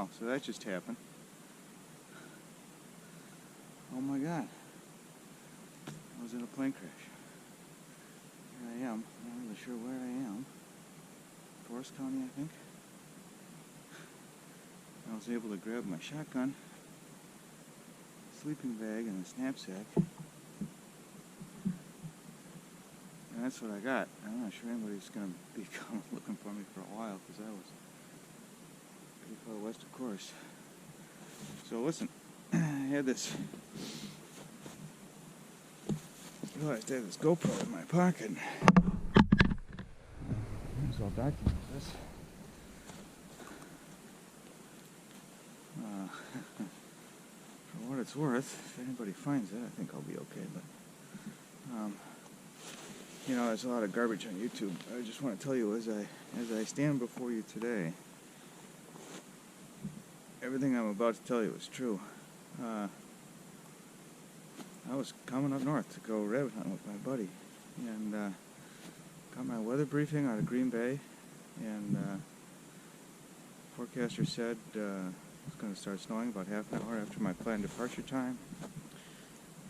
Wow, so that just happened. Oh my God. I was in a plane crash. Here I am. I'm not really sure where I am. Forest County, I think. I was able to grab my shotgun, sleeping bag, and a knapsack. And that's what I got. I'm not sure anybody's going to be looking for me for a while because I was pretty far west, of course. So listen, I had this. I had this GoPro in my pocket. I'll document this. For what it's worth, if anybody finds it, I think I'll be okay. But you know, there's a lot of garbage on YouTube. I just want to tell you, as I stand before you today, everything I'm about to tell you is true. I was coming up north to go rabbit hunting with my buddy, and got my weather briefing out of Green Bay, and forecaster said it's going to start snowing about half an hour after my planned departure time.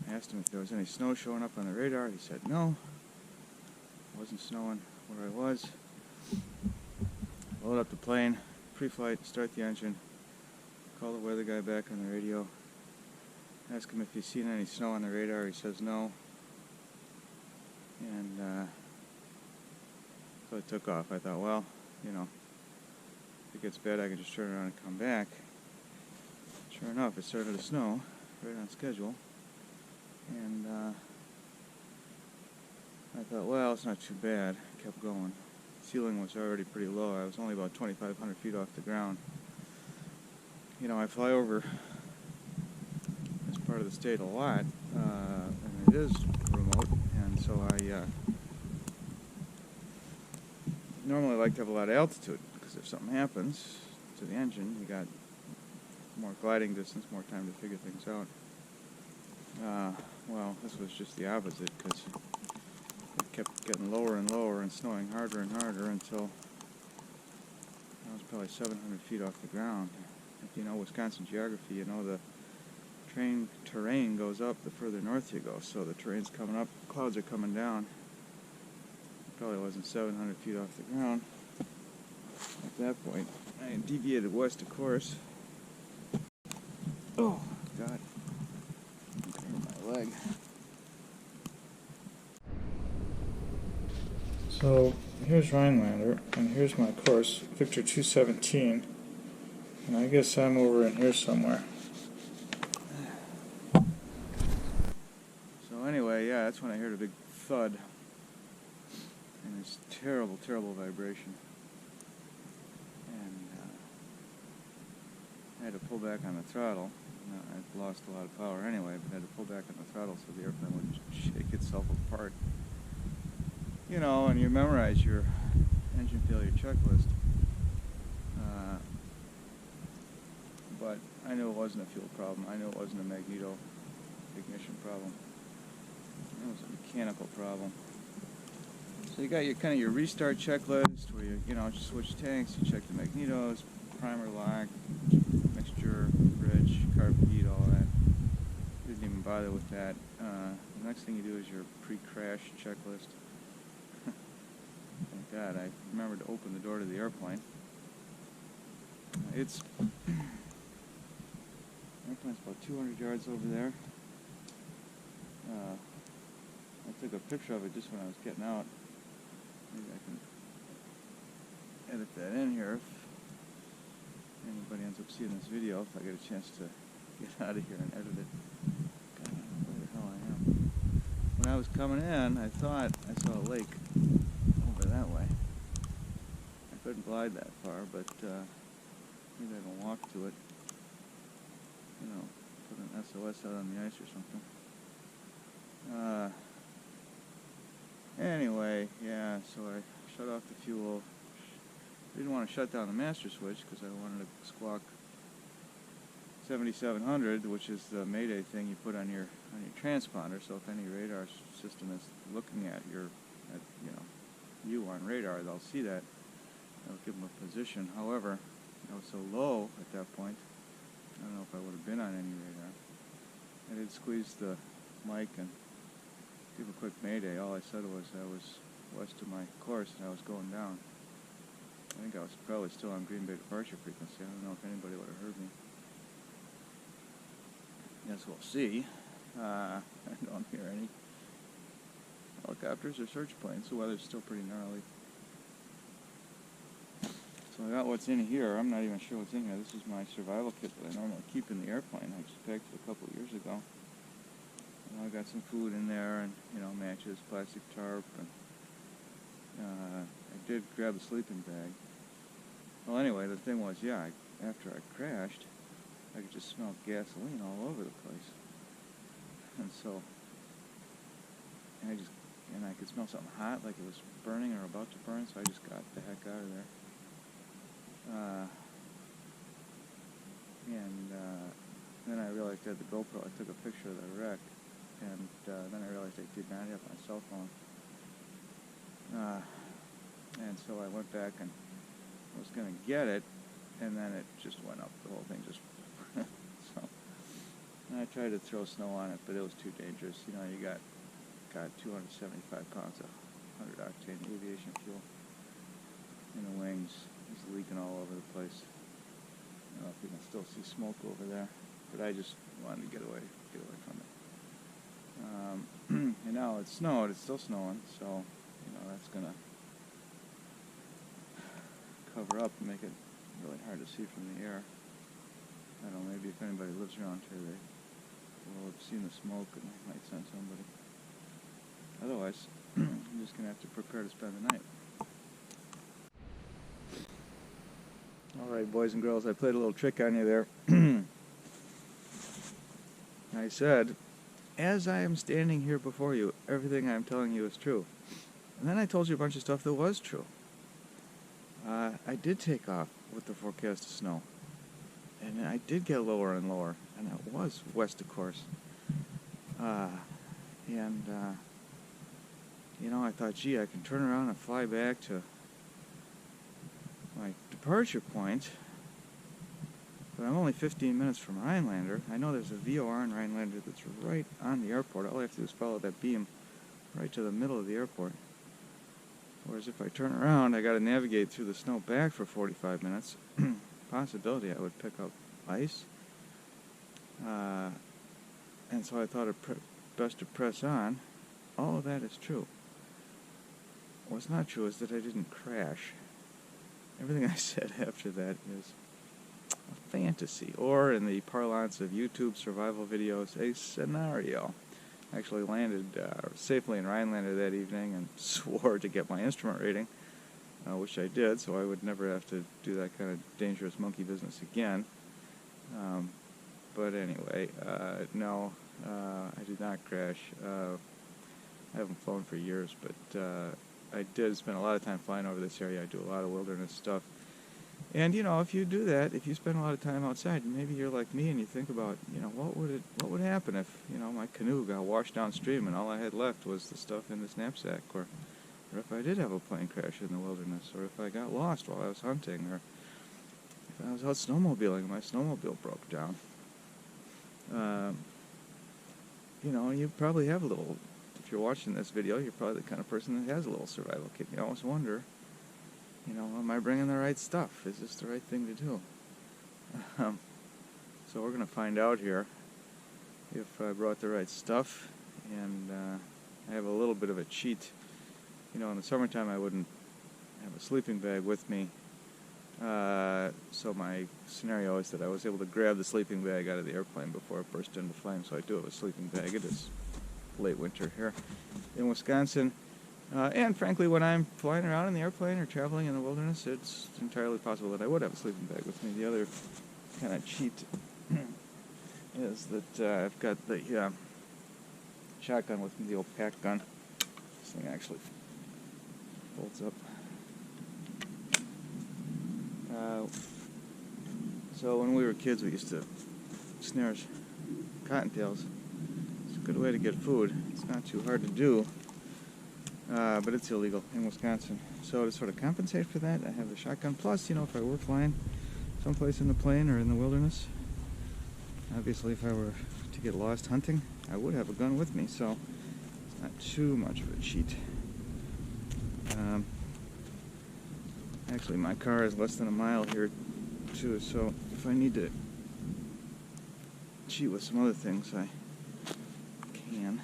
I asked him if there was any snow showing up on the radar. He said no. It wasn't snowing where I was. Load up the plane, pre-flight, start the engine, call the weather guy back on the radio, ask him if he's seen any snow on the radar. He says no. And so I took off. I thought, well, you know, if it gets bad, I can just turn around and come back. Sure enough, it started to snow right on schedule. And I thought, well, it's not too bad. I kept going. The ceiling was already pretty low. I was only about 2,500 feet off the ground. You know, I fly over this part of the state a lot, and it is remote, and so I normally like to have a lot of altitude, because if something happens to the engine, you got more gliding distance, more time to figure things out. Well, this was just the opposite, because it kept getting lower and lower and snowing harder and harder until I was probably 700 feet off the ground. If you know Wisconsin geography, you know the terrain goes up the further north you go, so the terrain's coming up, clouds are coming down. It probably wasn't 700 feet off the ground at that point. I deviated west, of course. Oh, God. Okay, my leg. So, here's Rhinelander, and here's my course, Victor 217. And I guess I'm over in here somewhere. So anyway, yeah, that's when I heard a big thud. And this terrible, terrible vibration. And I had to pull back on the throttle. I'd lost a lot of power anyway, but I had to pull back on the throttle so the airplane would shake itself apart. You know, and you memorize your engine failure checklist. But I knew it wasn't a fuel problem. I knew it wasn't a magneto ignition problem. It was a mechanical problem. So you got your kind of your restart checklist where you know, just switch tanks, you check the magnetos, primer lock, mixture, bridge, carb heat, all that. Didn't even bother with that. The next thing you do is your pre-crash checklist. Thank God, I remembered to open the door to the airplane. Airplane's about 200 yards over there. I took a picture of it just when I was getting out. Maybe I can edit that in here if anybody ends up seeing this video, if I get a chance to get out of here and edit it. God, I don't know where the hell I am. When I was coming in, I thought I saw a lake over that way. I couldn't glide that far, but maybe I can walk to it. You know, put an SOS out on the ice or something. Anyway, yeah, so I shut off the fuel. Didn't want to shut down the master switch because I wanted to squawk 7700, which is the Mayday thing you put on your transponder. So if any radar system is looking at you on radar, they'll see that. They'll give them a position. However, I was so low at that point, I don't know if I would have been on any radar. I did squeeze the mic and give a quick mayday. All I said was I was west of my course and I was going down. I think I was probably still on Green Bay departure frequency. I don't know if anybody would have heard me. Guess we'll see. I don't hear any helicopters or search planes. The weather's still pretty gnarly. So I got what's in here. I'm not even sure what's in here. This is my survival kit that I normally keep in the airplane. I just packed it a couple of years ago. I got some food in there and, matches, plastic tarp, and I did grab a sleeping bag. Well, anyway, the thing was, after I crashed, I could just smell gasoline all over the place. And so, I could smell something hot, like it was burning or about to burn, so I just got the heck out of there. Then I realized I had the GoPro. I took a picture of the wreck, and then I realized I did not have my cell phone. And so I went back and was going to get it, and then it just went up. The whole thing just... So, and I tried to throw snow on it, but it was too dangerous. You got 275 pounds of 100 octane aviation fuel in the wings. It's leaking all over the place. I don't know if you can still see smoke over there, but I just wanted to get away from it. And now it's snowed. It's still snowing, so that's gonna cover up and make it really hard to see from the air. I don't know. Maybe if anybody lives around here, they will have seen the smoke and might send somebody. Otherwise, I'm just gonna have to prepare to spend the night. Alright, boys and girls, I played a little trick on you there. I said, as I am standing here before you, everything I'm telling you is true. And then I told you a bunch of stuff that was true. I did take off with the forecast of snow. And I did get lower and lower. And it was west, of course. I thought, gee, I can turn around and fly back to my departure point, but I'm only 15 minutes from Rhinelander. I know there's a VOR in Rhinelander that's right on the airport. All I have to do is follow that beam right to the middle of the airport. Whereas if I turn around, I got to navigate through the snow back for 45 minutes. Possibility I would pick up ice. And so I thought it best to press on. All of that is true. What's not true is that I didn't crash. Everything I said after that is a fantasy, or in the parlance of YouTube survival videos, a scenario. I actually landed safely in Rhinelander that evening and swore to get my instrument rating, which I did, so I would never have to do that kind of dangerous monkey business again. But anyway, no, I did not crash. I haven't flown for years, but I did spend a lot of time flying over this area. I do a lot of wilderness stuff. And, if you do that, if you spend a lot of time outside, maybe you're like me and you think about, what would happen if, my canoe got washed downstream and all I had left was the stuff in this knapsack, or if I did have a plane crash in the wilderness, or if I got lost while I was hunting, or if I was out snowmobiling and my snowmobile broke down. You probably have a little... If you're watching this video, you're probably the kind of person that has a little survival kit. You always wonder, am I bringing the right stuff? Is this the right thing to do? So we're going to find out here if I brought the right stuff. And I have a little bit of a cheat. In the summertime I wouldn't have a sleeping bag with me. So my scenario is that I was able to grab the sleeping bag out of the airplane before it burst into flames. So I do have a sleeping bag. It is late winter here in Wisconsin, and frankly, when I'm flying around in the airplane or traveling in the wilderness, it's entirely possible that I would have a sleeping bag with me. The other kind of cheat is that I've got the shotgun with me, the old pack gun. This thing actually folds up. So when we were kids, we used to snare cottontails. Good way to get food. It's not too hard to do, but it's illegal in Wisconsin. So to sort of compensate for that, I have the shotgun. Plus, if I were flying someplace in the plain or in the wilderness. Obviously, if I were to get lost hunting, I would have a gun with me, so it's not too much of a cheat. Actually, my car is less than a mile here, too, so if I need to cheat with some other things, I can.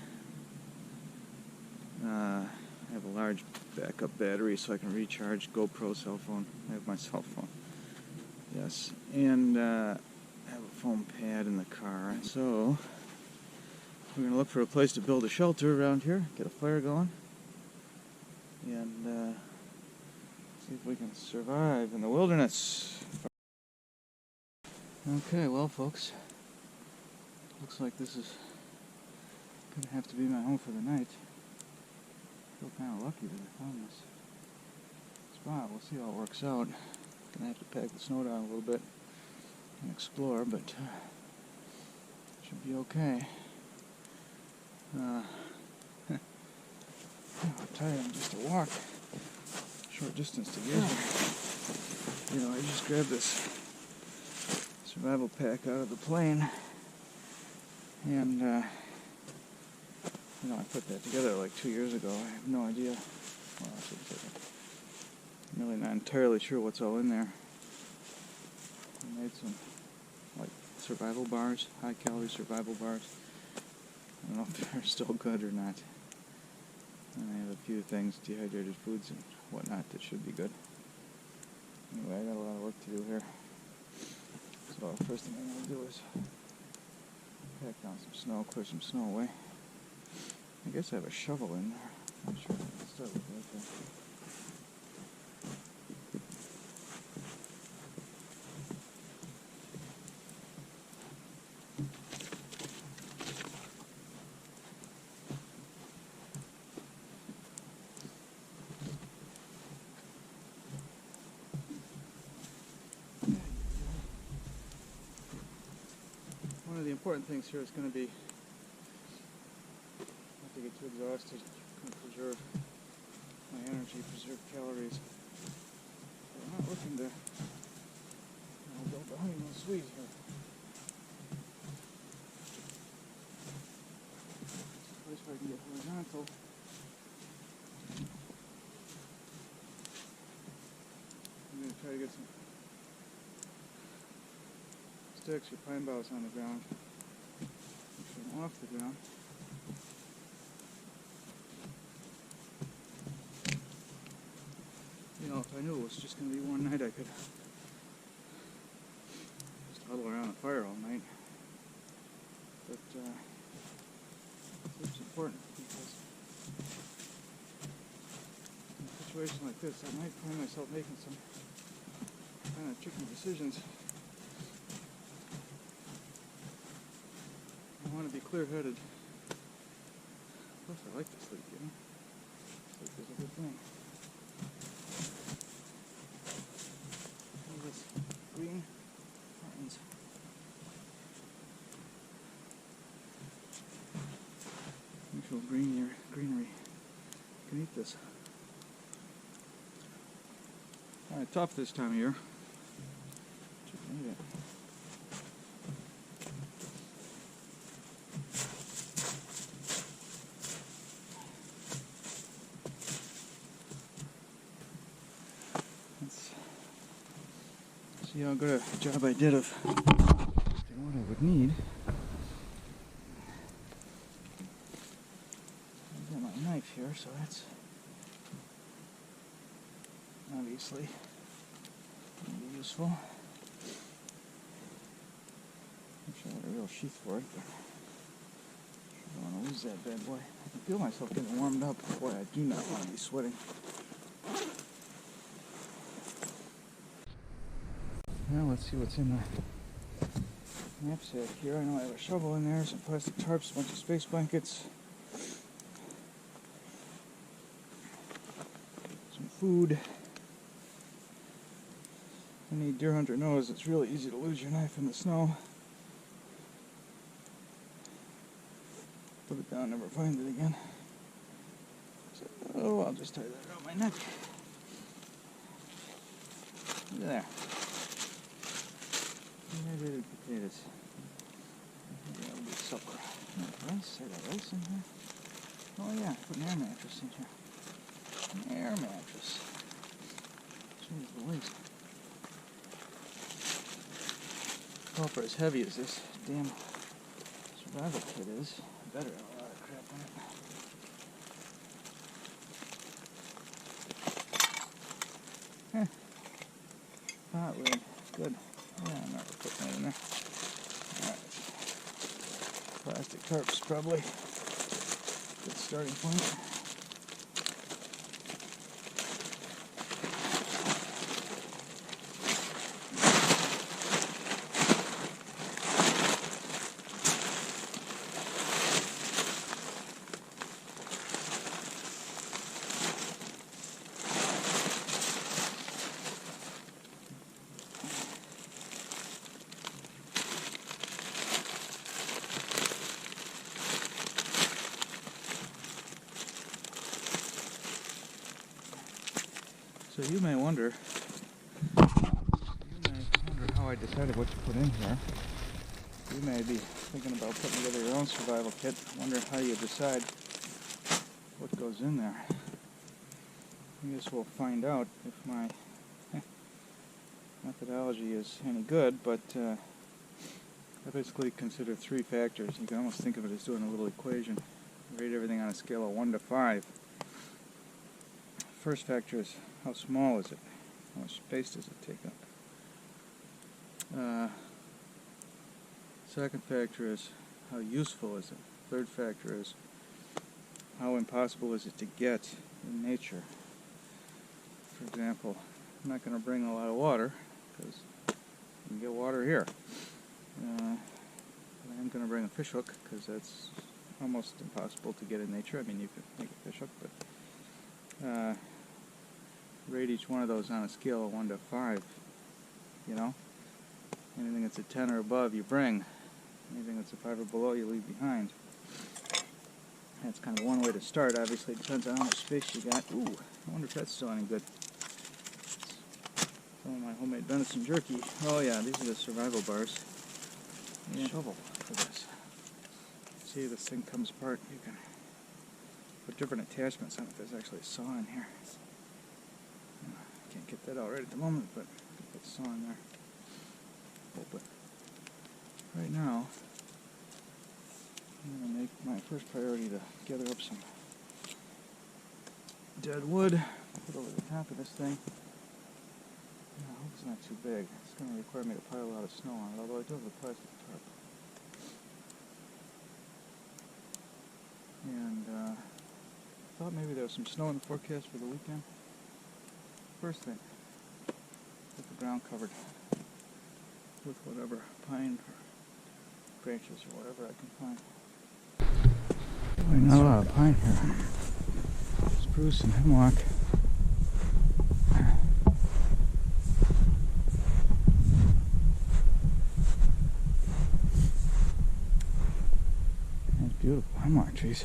I have a large backup battery so I can recharge GoPro cell phone. I have my cell phone. Yes, and I have a foam pad in the car. So we're going to look for a place to build a shelter around here, get a fire going, and see if we can survive in the wilderness. Okay, well, folks, looks like this is going to have to be my home for the night. I feel kind of lucky that I found this spot. We'll see how it works out. Gonna have to pack the snow down a little bit and explore, but should be okay. I'm tired. I'm just a walk, short distance to get here. You know, I just grabbed this survival pack out of the plane, and you know, I put that together like 2 years ago. I have no idea. Well, I should say that. I'm really not entirely sure what's all in there. I made some, like, survival bars, high-calorie survival bars. I don't know if they're still good or not. And I have a few things, dehydrated foods and whatnot, that should be good. Anyway, I got a lot of work to do here. So the first thing I'm going to do is pack down some snow, clear some snow away. I guess I have a shovel in there. I'm not sure. Let's start with that there. One of the important things here is going to be not to get too exhausted, kind of preserve my energy, preserve calories. But I'm not looking to build the honeymoon suite here. It's a place where I can get horizontal. I'm going to try to get some sticks or pine boughs on the ground, actually off the ground. You know, if I knew it was just going to be one night, I could just huddle around a fire all night. But it's important because in a situation like this, I might find myself making some kind of tricky decisions. I want to be clear-headed. Plus, I like to sleep, you know? Sleep is a good thing. All this green mountains. Actual greenery. You can eat this. Alright, tough this time of year. But you can eat it. See how good a job I did of what I would need. I've got my knife here, so that's obviously going to be useful. I'm sure I got a real sheath for it, but I don't want to lose that bad boy. I can feel myself getting warmed up. Boy, I do not want to be sweating. Now let's see what's in the knapsack here. I know I have a shovel in there, some plastic tarps, a bunch of space blankets, some food. Any deer hunter knows it's really easy to lose your knife in the snow. Put it down, never find it again. So, I'll just tie that around my neck. There. Dehydrated potatoes. Maybe that'll be supper. Rice? I got rice in here. Oh yeah, put an air mattress in here. An air mattress. Jeez Louise. Well, for as heavy as this damn survival kit is, I better have a lot of crap on it. Hot lid. Good. Yeah, I'm not putting that in there. Alright. Plastic tarps probably. Good starting point. So you may wonder how I decided what to put in here. You may be thinking about putting together your own survival kit, wondering how you decide what goes in there. I guess we'll find out if my methodology is any good, but I basically consider 3 factors. You can almost think of it as doing a little equation. Rate everything on a scale of 1 to 5. First factor is how small is it? How much space does it take up? Second factor is how useful is it? Third factor is how impossible is it to get in nature? For example, I'm not going to bring a lot of water because you can get water here. I'm going to bring a fish hook because that's almost impossible to get in nature. I mean, you could make a fish hook, but rate each one of those on a scale of 1 to 5. You know, anything that's a 10 or above, you bring. Anything that's a 5 or below, you leave behind. That's kind of one way to start. Obviously, it depends on how much space you got. Ooh, I wonder if that's still any good. Some of my homemade venison jerky. Oh yeah, these are the survival bars. Yeah. Shovel for this. See, this thing comes apart. You can put different attachments on it. There's actually a saw in here. Can't get that out right at the moment, but I can put the saw in there. But right now, I'm going to make my first priority to gather up some dead wood, put over the top of this thing. I hope it's not too big. It's going to require me to pile a lot of snow on it, although I do have a plastic tarp. And I thought maybe there was some snow in the forecast for the weekend. First thing, get the ground covered with whatever pine or branches or whatever I can find. Not a lot of pine here. Spruce and hemlock. That's beautiful hemlock trees.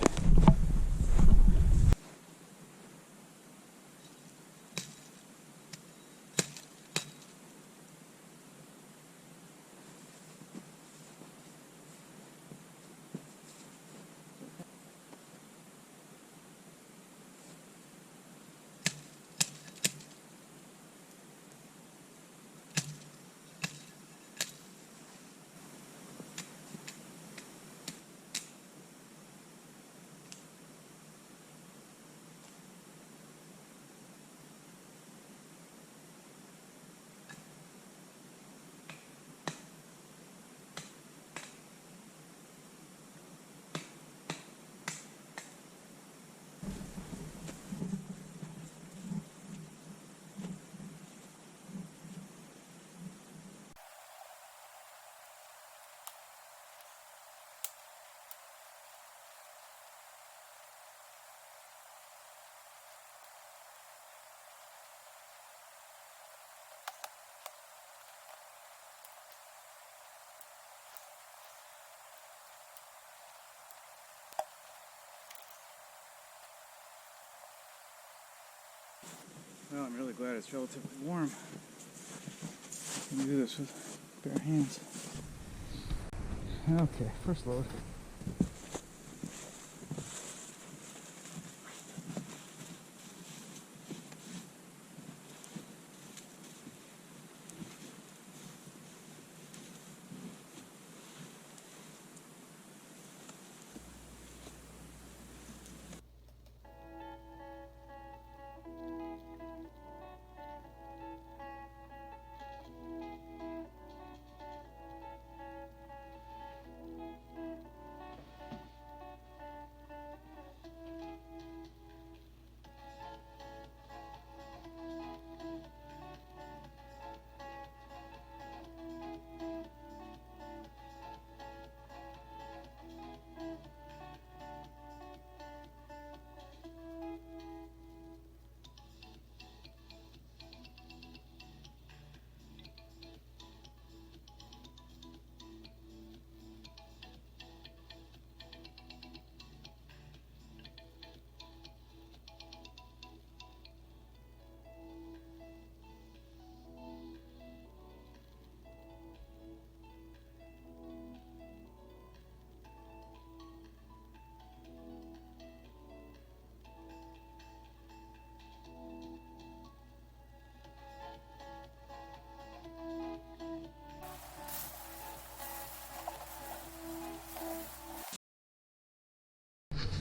Well, I'm really glad it's relatively warm. I can do this with bare hands. Okay, first load.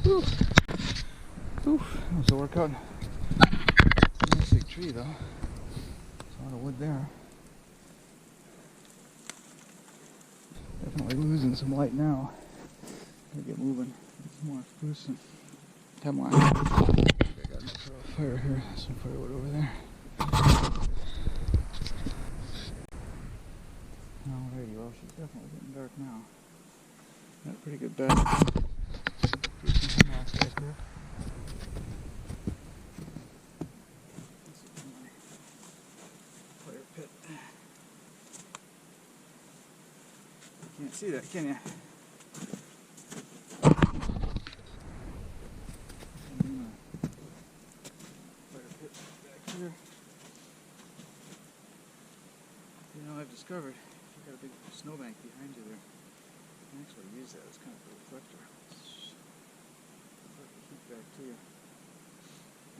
Whew. Oof, that was a workout. It's a nice big tree though. There's a lot of wood there. Definitely losing some light now. Gotta get moving. Some more spruce and hemlock. I got enough for a fire here. Some firewood over there. Alrighty, well she's definitely getting dark now. Got a pretty good bed. Some hemlock back there. This is my fire pit. You can't see that, can you? You know, I've discovered you've got a big snowbank behind you there. You can actually use that as kind of a reflector. Heat back to you.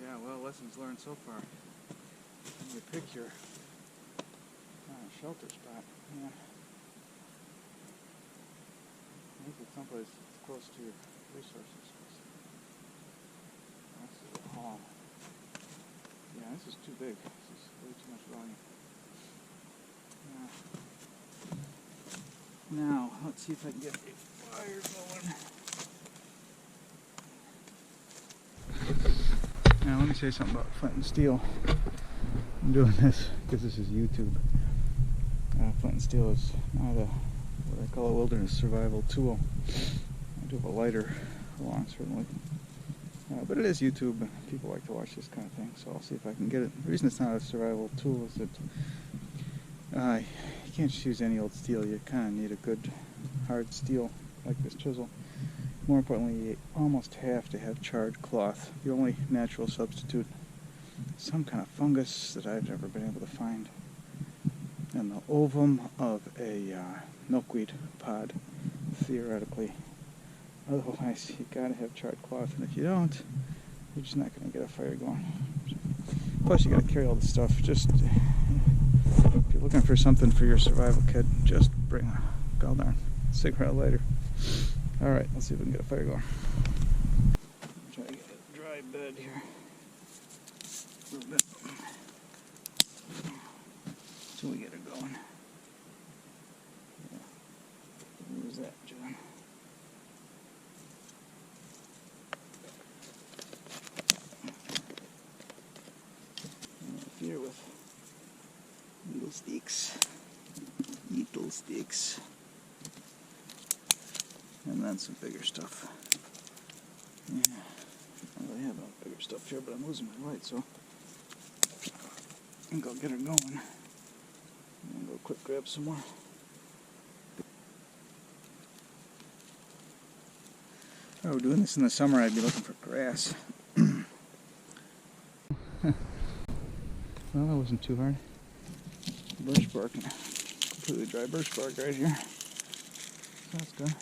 Yeah, well, lessons learned so far. When you pick your shelter spot, yeah. Make it someplace that's close to your resources. This is a hall. Yeah, this is too big. This is way too much volume. Now, let's see if I can get a fire going. Now, let me say something about flint and steel. I'm doing this because this is YouTube. Flint and steel is not what I call a wilderness survival tool. I do have a lighter along, certainly. But it is YouTube, and people like to watch this kind of thing, so I'll see if I can get it. The reason it's not a survival tool is that you can't just use any old steel. You kind of need a good hard steel like this chisel. More importantly, you almost have to have charred cloth. The only natural substitute is some kind of fungus that I've never been able to find. And the ovum of a milkweed pod, theoretically. Otherwise, you gotta have charred cloth, and if you don't, you're just not gonna get a fire going. Plus, you gotta carry all this stuff. Just if you're looking for something for your survival kit, just bring a goddamn cigarette lighter. All right, let's see if we can get a fire going. Try to get a dry bed here. A little bit until we get it going. Yeah. Where's that, John? Here with needle sticks, and then some bigger stuff. Yeah, I really have a bigger stuff here, but I'm losing my light, so I think I'll get her going. And go quick grab some more. If I were doing this in the summer, I'd be looking for grass. Well, that wasn't too hard. Birch bark and completely dry birch bark right here. So that's good.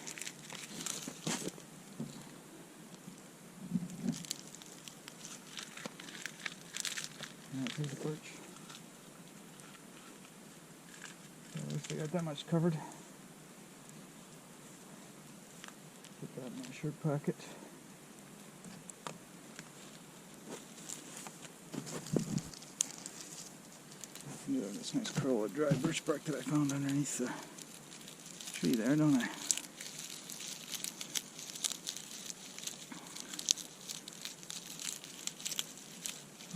Alright, here's the birch. At least I got that much covered. Put that in my shirt pocket. I do have this nice curl of dry birch bark that I found underneath the tree there, don't I?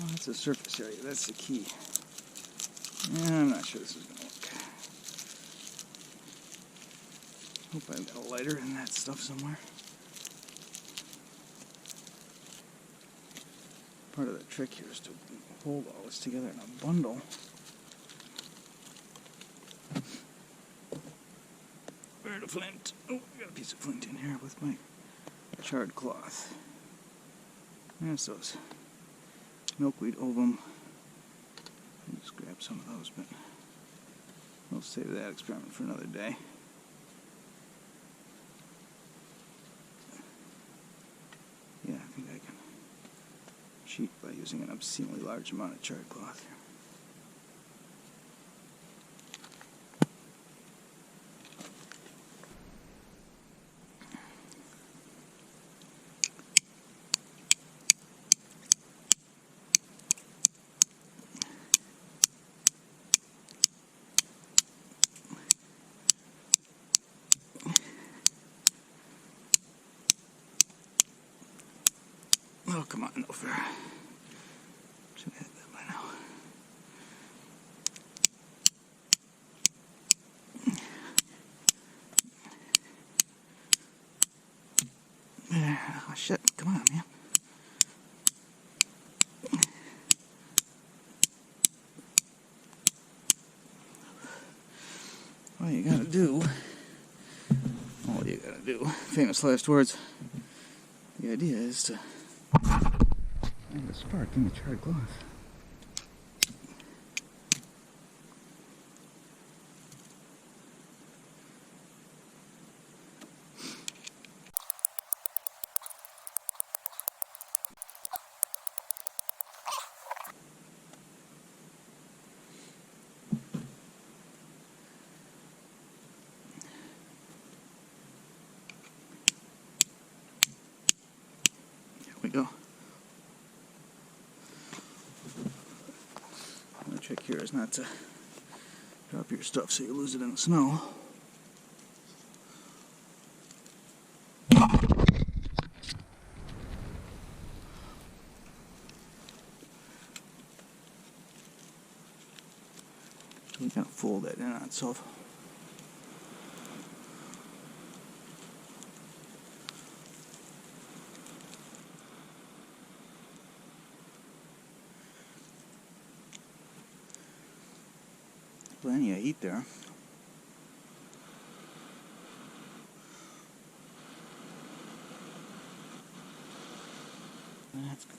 Oh, that's the surface area. That's the key. Yeah, I'm not sure this is going to work. Hope I've got a lighter in that stuff somewhere. Part of the trick here is to hold all this together in a bundle. Where's the flint? Oh, I got a piece of flint in here with my charred cloth. There's those milkweed ovum. I'll just grab some of those, but we'll save that experiment for another day. Yeah, I think I can cheat by using an obscenely large amount of charred cloth here. Oh, come on, no fair. Should have had that by now. There. Oh, shit. Come on, man. All you gotta do, famous last words, the idea is to find a spark in the charred cloth. We go. The trick here is not to drop your stuff so you lose it in the snow. So we kind of fold that in on itself. Plenty of heat there. Let's go.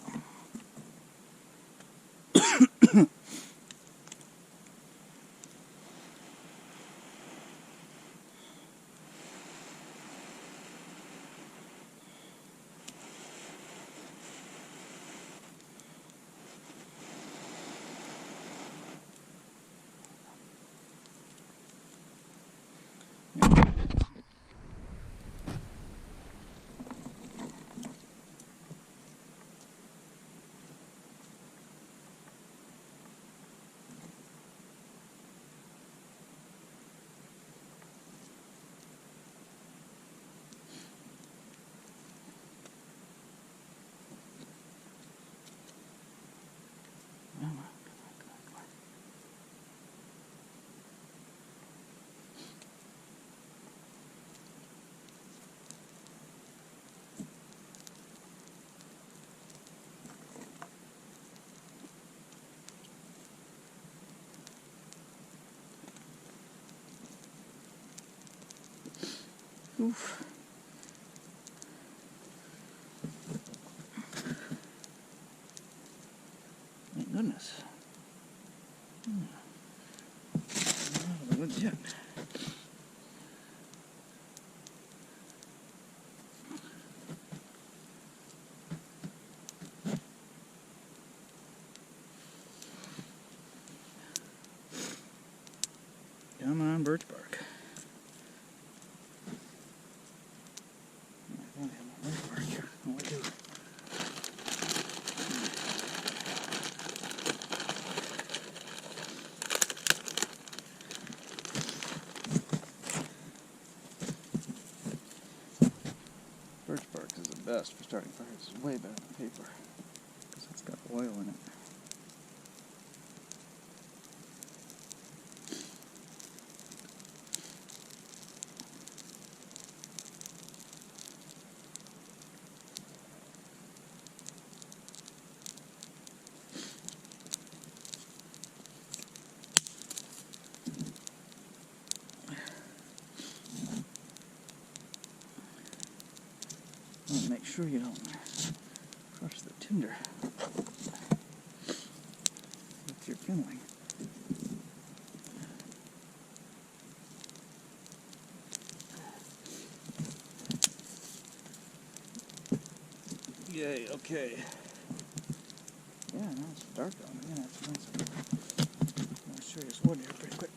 Oof. Thank goodness. Good Yeah. Come on, birch bark. I thought I had my birch bark here. Oh, I do. Birch bark is the best for starting fires. It's way better than paper because it's got oil in it. Make sure you don't crush the tinder with your kindling. Yay, okay. Yeah, now it's dark out. Yeah, that's nice. I'm going to show you this wood here pretty quick.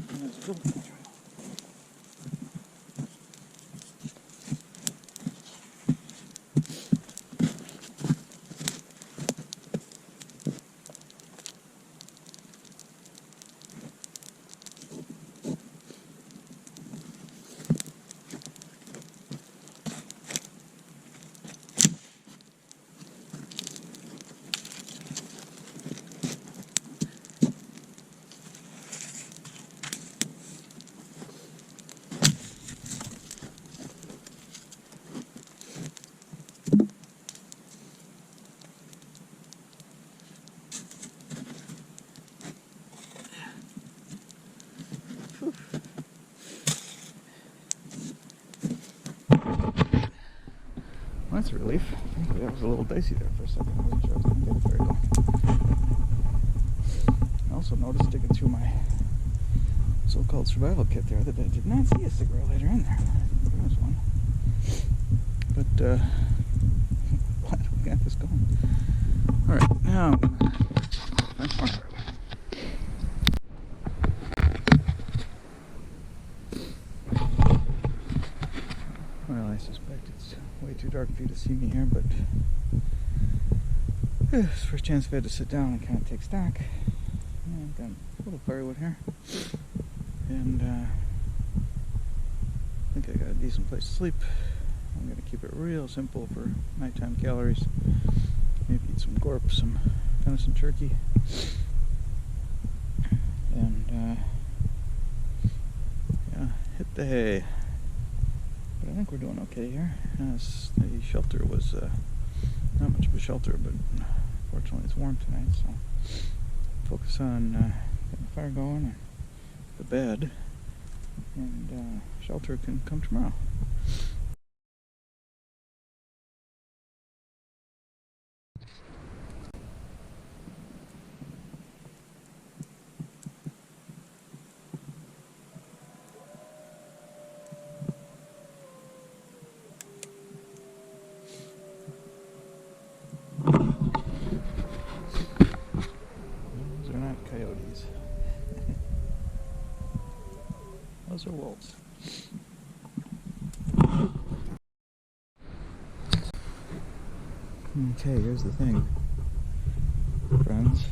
There's a building trail. Well, that's a relief. That was a little dicey there for a second. I wasn't sure I was going to get it very well. I also noticed digging through my so-called survival kit there that I did not see a cigarette lighter in there. I think there was one. But, glad we got this going. Alright, now I'm going to find some more firewood. Well, I suspect it's way too dark for you to see me here, but it's the first chance I've had to sit down and kind of take stock. Yeah, I've got a little firewood here, and I think I got a decent place to sleep. I'm going to keep it real simple for nighttime calories. Maybe eat some gorp, some venison turkey, and yeah, hit the hay. But I think we're doing okay here. The shelter was not much of a shelter, but fortunately it's warm tonight, so focus on getting the fire going and the bed, and shelter can come tomorrow. Coyotes. Those are wolves. Okay, here's the thing, friends.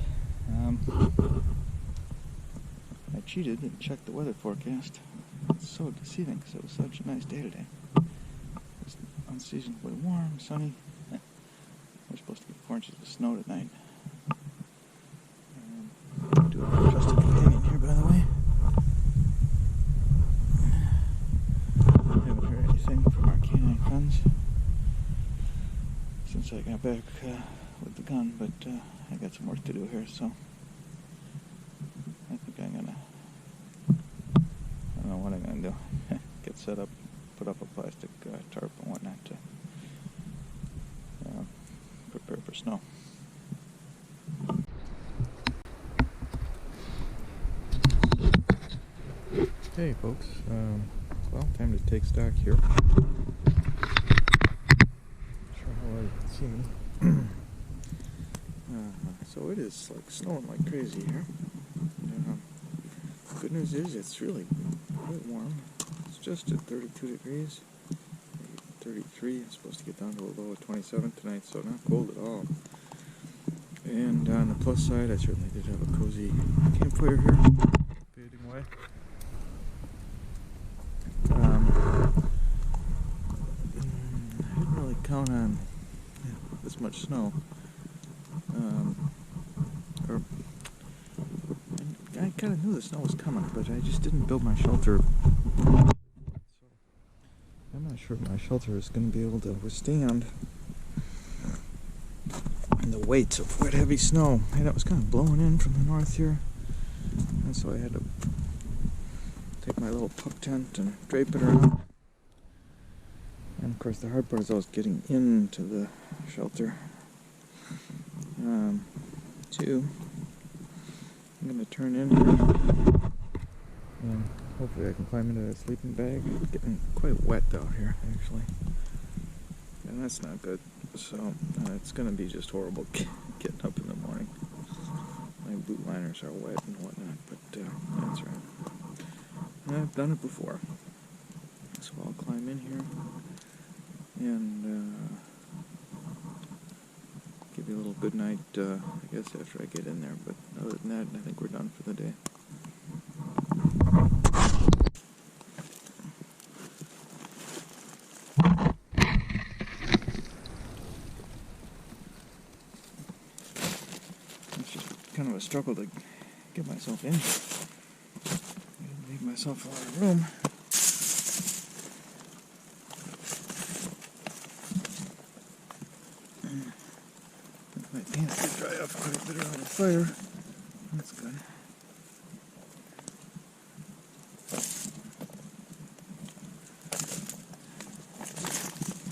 I cheated and checked the weather forecast. It's so deceiving because it was such a nice day today. It's unseasonably warm, sunny. We're supposed to get 4 inches of snow tonight. Do a little trusted companion here, by the way. I haven't heard anything from our canine friends since I got back with the gun, but I got some work to do here, so I think I'm gonna, I don't know what I'm gonna do. Get set up, put up a plastic tarp and whatnot to prepare for snow. Hey folks, well, time to take stock here. Not sure how well you can see me. So it is like snowing like crazy here. Good news is it's really quite warm. It's just at 32 degrees, maybe 33. It's supposed to get down to a low of 27 tonight, so not cold at all. And on the plus side, I certainly did have a cozy campfire here, fading away. I didn't really count on this much snow. I kind of knew the snow was coming, but I just didn't build my shelter. So I'm not sure if my shelter is going to be able to withstand the weight of wet, heavy snow. And it was kind of blowing in from the north here, and so I had to take my little pup tent and drape it around. And of course the hard part is always getting into the shelter. Two, I'm going to turn in here, and hopefully I can climb into that sleeping bag. It's getting quite wet out here, actually, and that's not good. So it's going to be just horrible getting up in the morning. My boot liners are wet and whatnot, but that's right. I've done it before. So I'll climb in here and give you a little good night, I guess, after I get in there. But other than that, I think we're done for the day. It's just kind of a struggle to get myself in. I leave myself a lot of room. My pants did dry up quite a bit around the fire. That's good.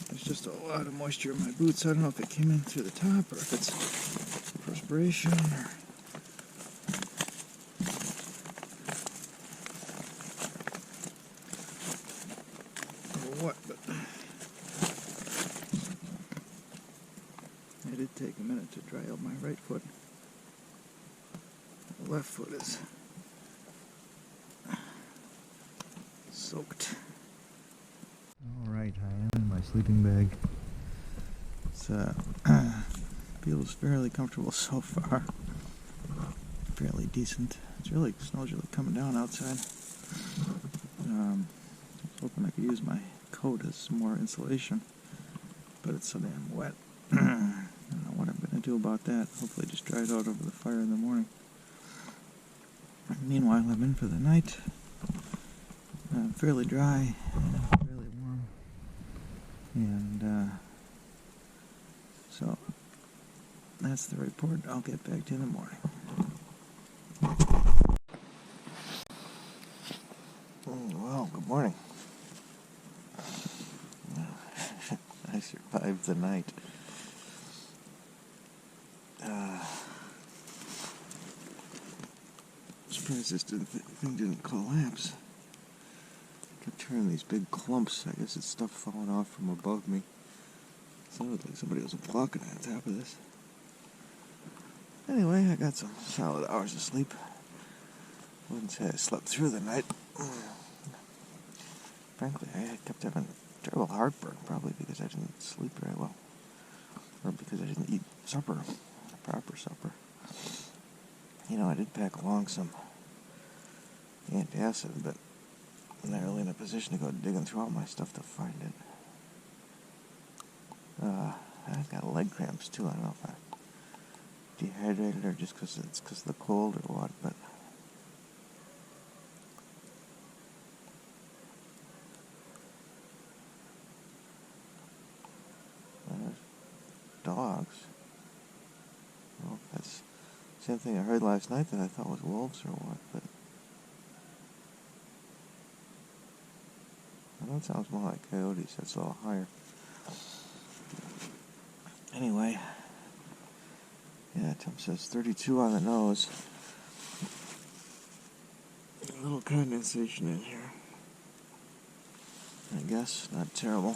There's just a lot of moisture in my boots. I don't know if it came in through the top or if it's perspiration or what, but it did take a minute to dry out my right foot. The left foot is soaked. Alright, I am in my sleeping bag. It's feels fairly comfortable so far. Fairly decent. Snow's really coming down outside. I was hoping I could use my coat as some more insulation, but it's so damn wet. I don't know what I'm going to do about that. Hopefully just dry it out over the fire in the morning. Meanwhile, I'm in for the night. Fairly dry, fairly warm, and so that's the report. I'll get back to you in the morning. Well, good morning. I survived the night. Surprised this thing didn't collapse. I kept hearing these big clumps. I guess it's stuff falling off from above me. It sounded like somebody was walking on top of this. Anyway, I got some solid hours of sleep. Wouldn't say I slept through the night. Frankly, I kept having terrible heartburn, probably because I didn't sleep very well. Or because I didn't eat supper, proper supper. You know, I did pack along some antacid, but I'm not really in a position to go digging through all my stuff to find it. I've got leg cramps too. I don't know if I'm dehydrated or just because of the cold or what, but dogs. Well, that's the same thing I heard last night that I thought was wolves or what, but well, that sounds more like coyotes. That's a little higher. Anyway, yeah, temp says 32 on the nose. A little condensation in here. I guess not terrible.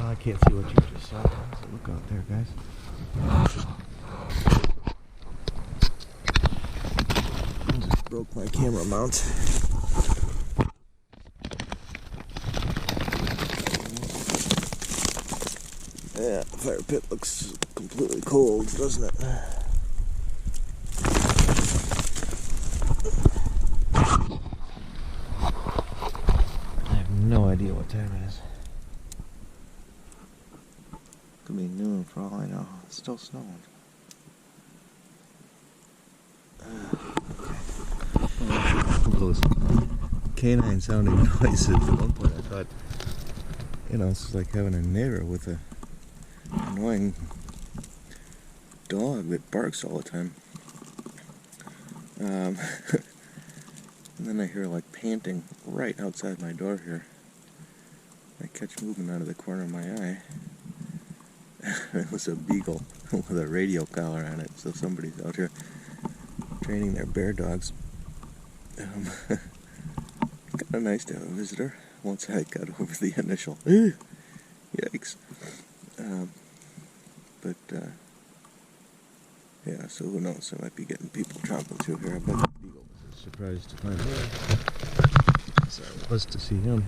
I can't see what you just saw. So look out there, guys. I just broke my camera mount. Yeah, the fire pit looks completely cold, doesn't it? I have no idea what time it is. Could be noon for all I know. It's still snowing. Those canine sounding noises. At one point I thought, it's like having a neighbor with a annoying dog that barks all the time. And then I hear like panting right outside my door here. I catch movement out of the corner of my eye. It was a beagle with a radio collar on it, so somebody's out here training their bear dogs. Kind of nice to have a visitor once I got over the initial yikes. Yeah, so who knows, I might be getting people tromping through here, but the beagle was surprised to find me. So it was to see him.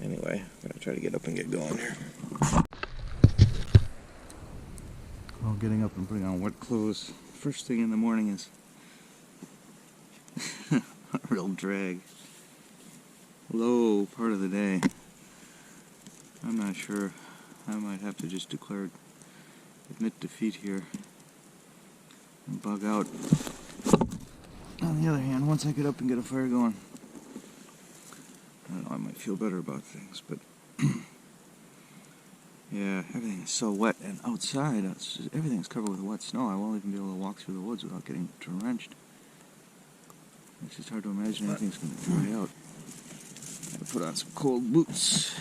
Anyway, I'm going to try to get up and get going here. Well, getting up and putting on wet clothes first thing in the morning is a real drag. Low part of the day. I'm not sure. I might have to just admit defeat here and bug out. On the other hand, once I get up and get a fire going, I don't know, I might feel better about things, but yeah, everything is so wet, and outside, everything's covered with wet snow. I won't even be able to walk through the woods without getting drenched. It's just hard to imagine anything's going to dry out. Gotta put on some cold boots.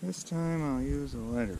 This time I'll use a lighter.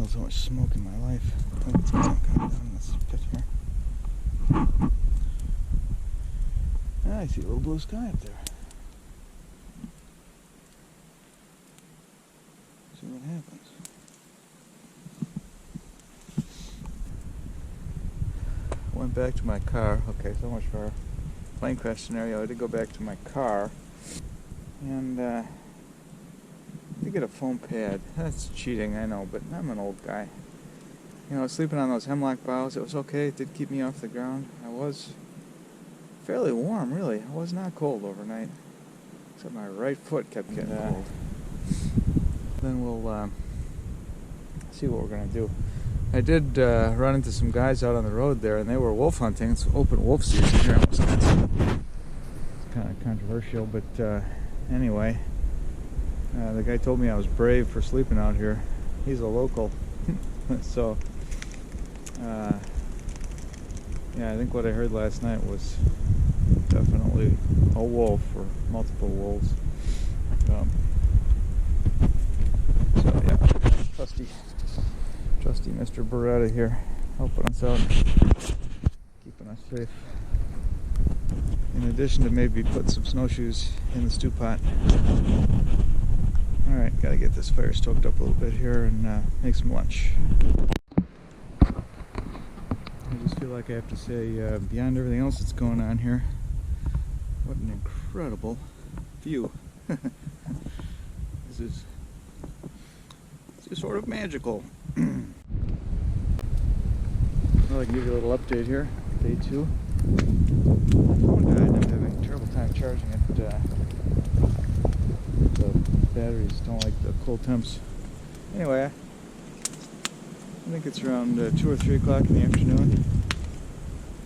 So much smoke in my life. I think it's because I'm coming down this pit here. I see a little blue sky up there. See what happens. Went back to my car. Okay, so much for our plane crash scenario. I did go back to my car and to get a foam pad. That's cheating, I know, but I'm an old guy. You know, sleeping on those hemlock boughs, it was okay. It did keep me off the ground. I was fairly warm, really. I was not cold overnight. Except my right foot kept getting cold. Then we'll see what we're going to do. I did run into some guys out on the road there, and they were wolf hunting. It's open wolf season here in Wisconsin. It's kind of controversial, but anyway, the guy told me I was brave for sleeping out here. He's a local. So, yeah, I think what I heard last night was definitely a wolf or multiple wolves. So yeah, trusty Mr. Beretta here, helping us out, keeping us safe. In addition to maybe putting some snowshoes in the stew pot. Alright, gotta get this fire stoked up a little bit here and make some lunch. I just feel like I have to say, beyond everything else that's going on here, what an incredible view. This is sort of magical. Well, I can give you a little update here. Day 2. My phone died and I'm having a terrible time charging it. The batteries don't like the cold temps. Anyway, I think it's around 2 or 3 o'clock in the afternoon.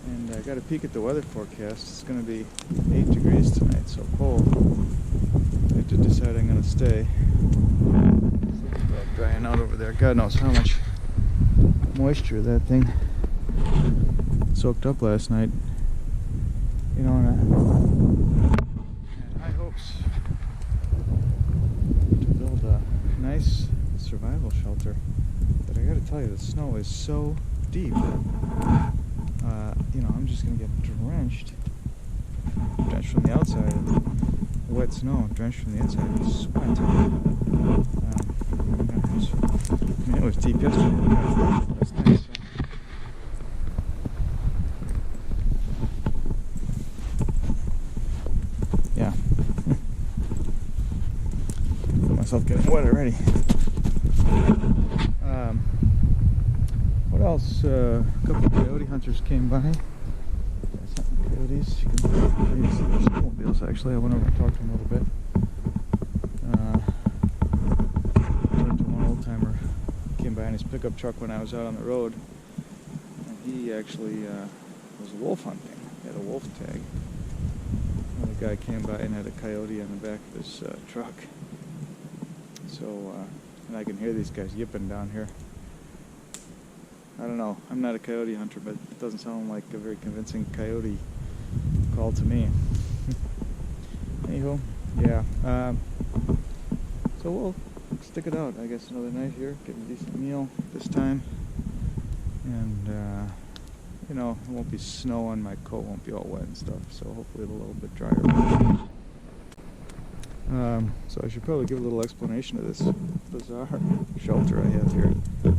And I got a peek at the weather forecast. It's going to be 8 degrees tonight, so cold. I have to decide I'm going to stay. It's drying out over there. God knows how much moisture that thing soaked up last night. You know, and high hopes to build a nice survival shelter. But I gotta tell you, the snow is so deep. You know, I'm just gonna get drenched from the outside. The wet snow, drenched from the inside with sweat. I mean, it was deep yesterday. That's nice. Yeah. Got myself getting wet already. What else? A couple of coyote hunters came by. There's some coyotes. You can maybe see their snowmobiles actually. I went over and talked to them a little bit. Talked to one old timer. He came by in his pickup truck when I was out on the road. And he actually was wolf hunting. He had a wolf tag. Another guy came by and had a coyote on the back of his truck. So, and I can hear these guys yipping down here. I don't know, I'm not a coyote hunter, but it doesn't sound like a very convincing coyote call to me. Anywho, yeah, so we'll stick it out, I guess, another night here, get a decent meal this time, and, you know, it won't be snow on my coat, won't be all wet and stuff, so hopefully it'll a little bit drier. So I should probably give a little explanation of this bizarre shelter I have here. You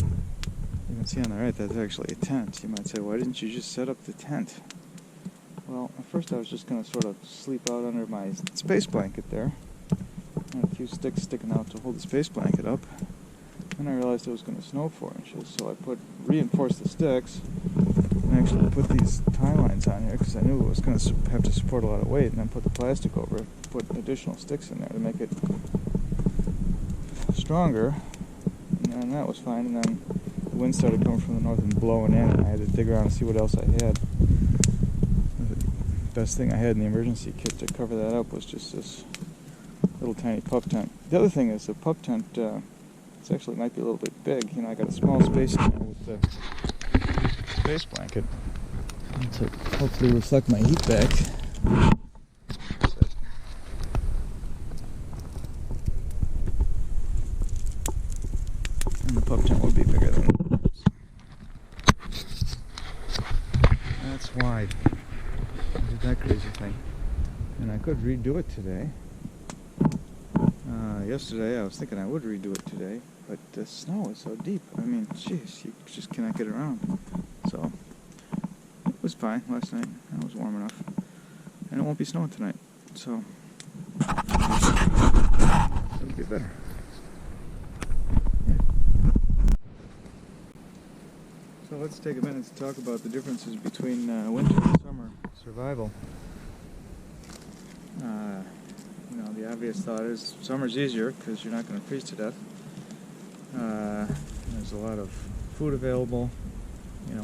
can see on the right that's actually a tent. You might say, why didn't you just set up the tent? Well, at first I was just going to sort of sleep out under my space blanket there. And a few sticks sticking out to hold the space blanket up. Then I realized it was going to snow 4 inches, so I reinforced the sticks and actually put these tie lines on here because I knew it was going to have to support a lot of weight, and then put the plastic over it, put additional sticks in there to make it stronger, and that was fine. And then the wind started coming from the north and blowing in, and I had to dig around and see what else I had. The best thing I had in the emergency kit to cover that up was just this little tiny pup tent. The other thing is the pup tent, it actually might be a little bit big. You know, I got a small space in there with the space blanket to hopefully reflect my heat back. And the pup tent would be bigger than that. That's wide. I did that crazy thing. And I could redo it today. Yesterday I was thinking I would redo it today, but the snow is so deep. I mean, jeez, you just cannot get around. So, it was fine last night. It was warm enough. And it won't be snowing tonight. So, it'll be better. Yeah. So let's take a minute to talk about the differences between winter and summer survival. The obvious thought is summer's easier because you're not going to freeze to death. There's a lot of food available,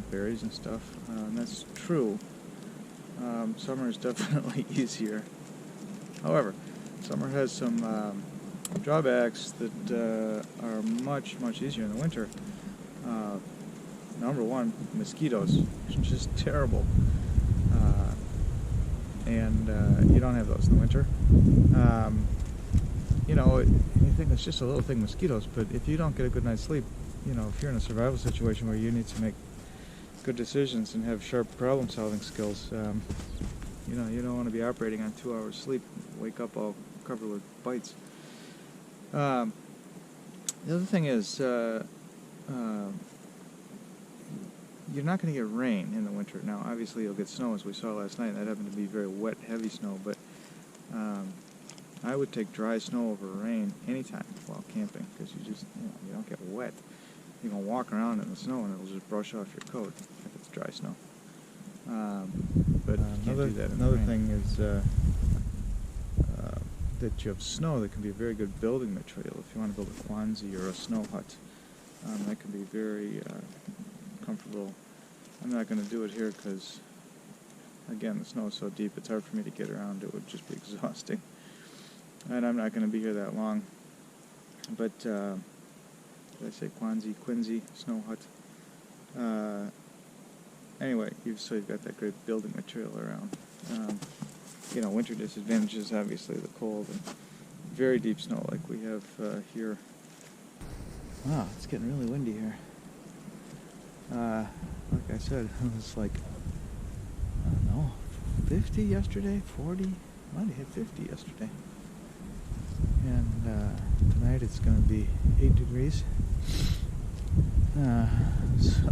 berries and stuff, and that's true. Summer is definitely easier. However, summer has some drawbacks that are much easier in the winter. Number one, mosquitoes. Just terrible. And you don't have those in the winter. You think it's just a little thing, mosquitoes, but if you don't get a good night's sleep, if you're in a survival situation where you need to make good decisions and have sharp problem-solving skills, you don't want to be operating on 2 hours sleep, wake up all covered with bites. The other thing is, you're not going to get rain in the winter. Now, obviously, you'll get snow, as we saw last night. That happened to be very wet, heavy snow, but I would take dry snow over rain anytime while camping, because you don't get wet. You can walk around in the snow and it'll just brush off your coat if it's dry snow. But you can't do that in the rain. Another thing is that you have snow that can be a very good building material. If you want to build a Quonset or a snow hut, that can be very comfortable. I'm not going to do it here because, again, the snow is so deep, it's hard for me to get around. It would just be exhausting. And I'm not going to be here that long. But, did I say Quincy, snow hut? Anyway, so you've got that great building material around. Winter disadvantages, obviously, the cold and very deep snow like we have here. Wow, it's getting really windy here. Like I said, it was like, 50 yesterday, 40, might have hit 50 yesterday. And tonight it's going to be 8 degrees. So,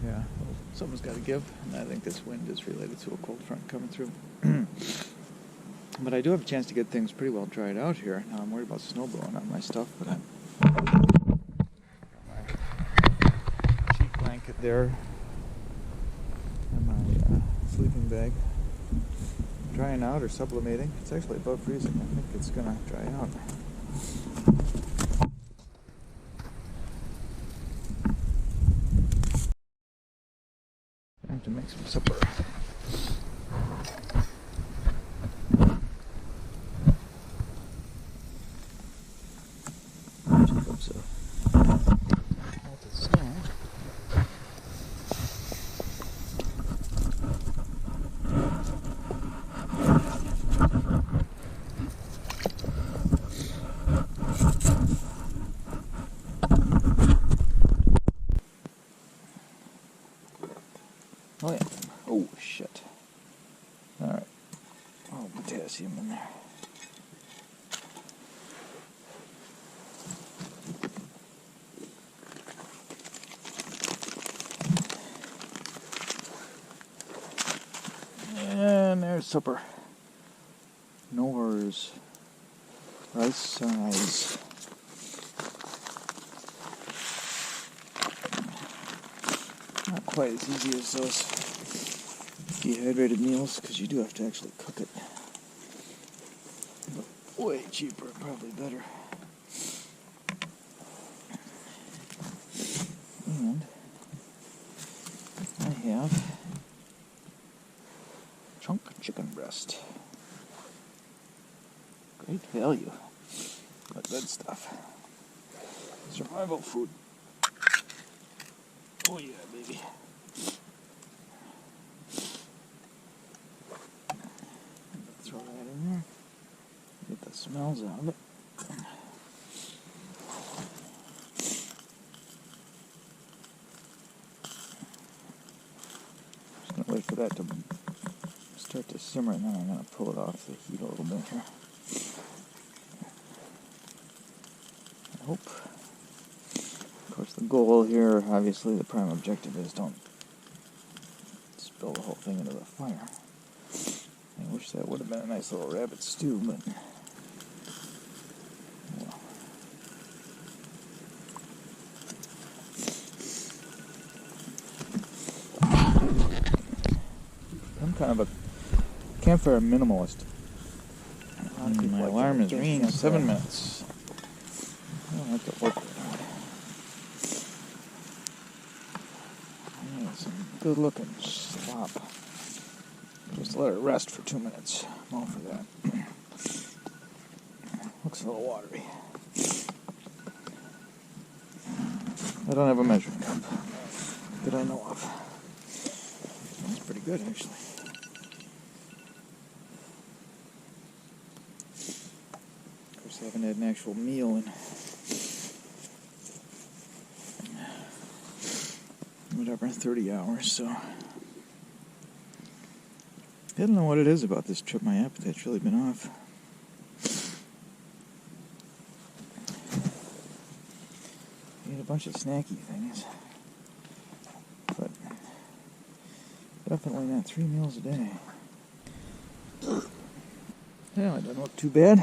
yeah, well, something's got to give, and I think this wind is related to a cold front coming through. But I do have a chance to get things pretty well dried out here. Now I'm worried about snow blowing on my stuff, but I'm cheap blanket there and my sleeping bag drying out or sublimating. It's actually above freezing. I think it's gonna dry out. I have to make some supper. Oh yeah. Oh shit. Alright. Oh, potassium in there. And there's supper. Nor's rice size. Not quite as easy as those dehydrated meals, because you do have to actually cook it. But way cheaper, probably better. And I have chunk chicken breast. Great value. But good stuff. Survival food. Oh yeah, baby. Throw that in there. Get the smells out of it. Just gonna wait for that to start to simmer, and then I'm gonna pull it off the heat a little bit here. I hope. Of course, the goal here, obviously, the prime objective is don't spill the whole thing into the fire. I wish that would have been a nice little rabbit stew, but well. kind of a campfire minimalist. My alarm is ringing 7 minutes. I don't have to work right now. Yeah, some good looking slop. Just let it rest for 2 minutes. I'm all for that. Looks a little watery. I don't have a measuring cup that I know of. That's pretty good, actually. Of course, I haven't had an actual meal in whatever, 30 hours, so I don't know what it is about this trip. My appetite's really been off. I ate a bunch of snacky things, but definitely not 3 meals a day. Yeah, it doesn't look too bad.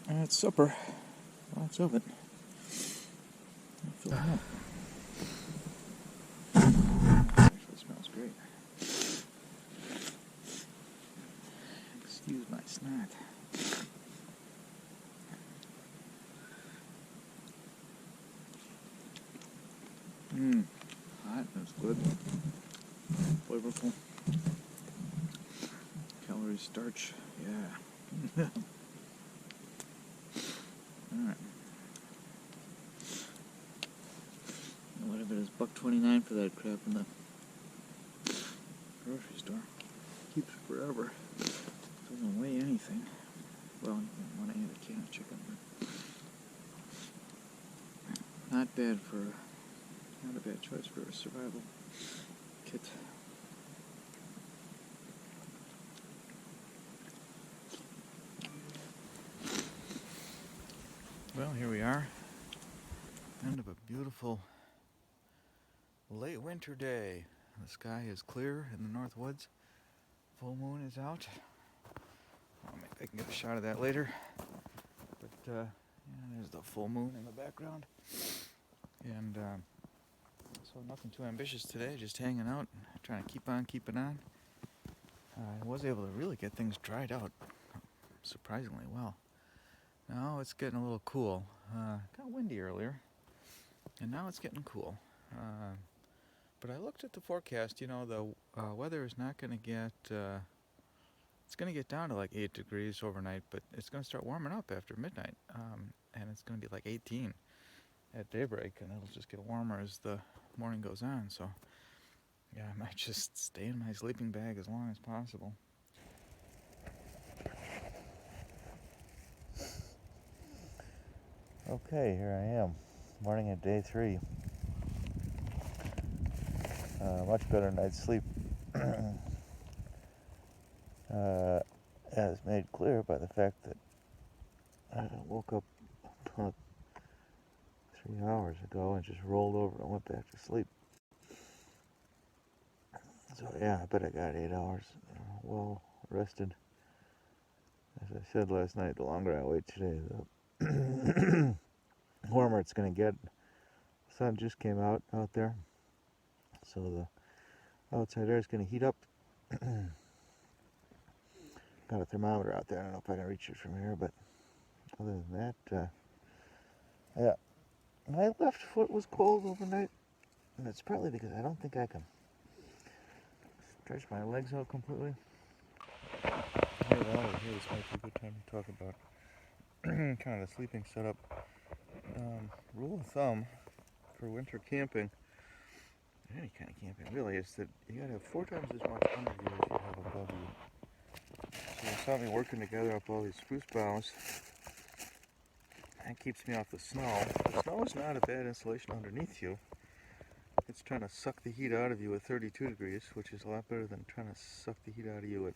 It's supper. Lots of it. Fill it up. Actually smells great. Excuse my snot. Hot, that's good. Flavorful. Calories, starch, yeah. Alright. Whatever it is, $1.29 for that crap in the grocery store. Keeps forever. Doesn't weigh anything. Well, when I had a can of chicken. Not bad for, not a bad choice for a survival kit. Well, here we are. End of a beautiful late winter day. The sky is clear in the north woods. Full moon is out. Maybe I can get a shot of that later. But yeah, there's the full moon in the background. And so nothing too ambitious today, just hanging out, trying to keep on keeping on. I was able to really get things dried out surprisingly well. Now it's getting a little cool. Got windy earlier, and now it's getting cool. But I looked at the forecast. You know, the weather is not going to get. It's going to get down to like 8 degrees overnight, but it's going to start warming up after midnight, and it's going to be like 18 at daybreak, and it'll just get warmer as the morning goes on. So, yeah, I might just stay in my sleeping bag as long as possible. Okay, here I am, morning of day 3. Much better night's sleep, as made clear by the fact that I woke up about 3 hours ago and just rolled over and went back to sleep. So yeah, I bet I got 8 hours well rested. As I said last night, the longer I wait today, the warmer it's going to get. The sun just came out there, so the outside air is going to heat up. Got a thermometer out there. I don't know if I can reach it from here, but other than that, yeah. My left foot was cold overnight, and it's partly because I don't think I can stretch my legs out completely. Hey, well, this might be a good time to talk about kind of the sleeping setup. Rule of thumb for winter camping, any kind of camping really, is that you gotta have 4 times as much under you as you have above you. So I saw me working together up all these spruce boughs. That keeps me off the snow. The snow is not a bad insulation underneath you. It's trying to suck the heat out of you at 32 degrees, which is a lot better than trying to suck the heat out of you at,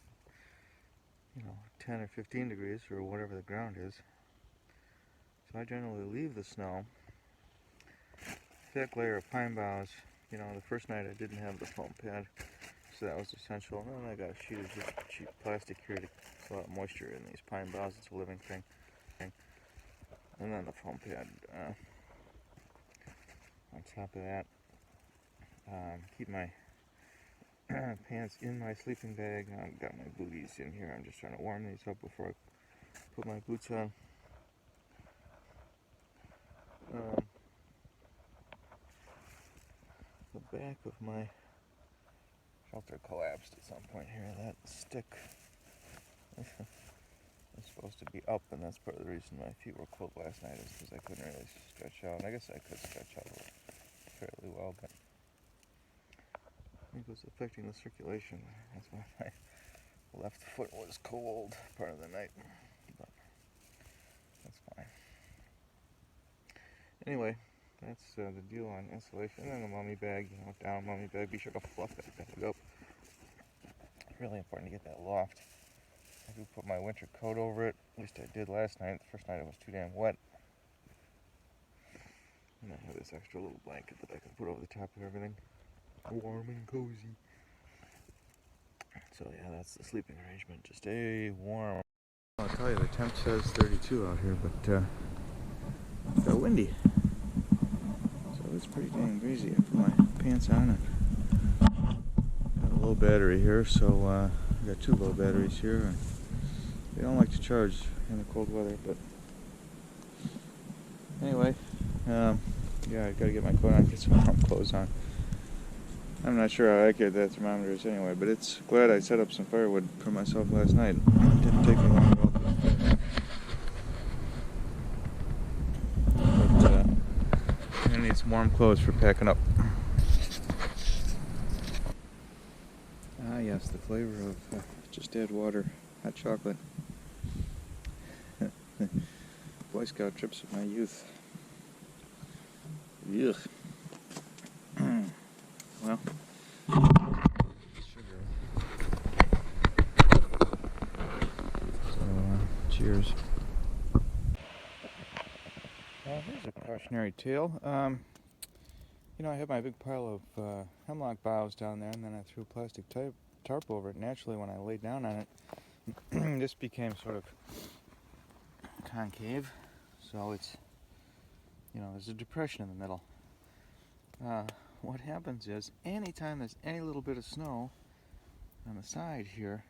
10 or 15 degrees, or whatever the ground is. So I generally leave the snow. Thick layer of pine boughs. The first night I didn't have the foam pad, so that was essential. And then I got a sheet of just cheap plastic here to keep a lot of moisture in these pine boughs. It's a living thing. And then the foam pad on top of that. Keep my pants in my sleeping bag. I've got my booties in here. I'm just trying to warm these up before I put my boots on. The back of my shelter collapsed at some point here. That stick is supposed to be up, and that's part of the reason my feet were cold last night, is because I couldn't really stretch out. I guess I could stretch out fairly well, but I think it was affecting the circulation. That's why my left foot was cold part of the night, but that's fine. Anyway, that's the deal on insulation. And then the mummy bag, down mummy bag. Be sure to fluff that bag up. Really important to get that loft. I do put my winter coat over it. At least I did last night. The first night it was too damn wet. And I have this extra little blanket that I can put over the top of everything. Warm and cozy. So yeah, that's the sleeping arrangement. Just stay warm. I'll tell you, the temp says 32 out here, but it's got windy. So it's pretty dang breezy. I put my pants on and got a low battery here, so I got 2 low batteries here. And they don't like to charge in the cold weather, but anyway, yeah, I gotta get my coat on, get some warm clothes on. I'm not sure how accurate that thermometer is anyway, but it's glad I set up some firewood for myself last night. It didn't take me long at all. But I need some warm clothes for packing up. Ah yes, the flavor of just add water, hot chocolate. Boy Scout trips of my youth. Ugh. Well, sugar. So, cheers. Here's a cautionary tale. I have my big pile of hemlock boughs down there, and then I threw a plastic tarp over it. Naturally, when I laid down on it, this became sort of concave, so it's, there's a depression in the middle. What happens is, anytime there's any little bit of snow on the side here,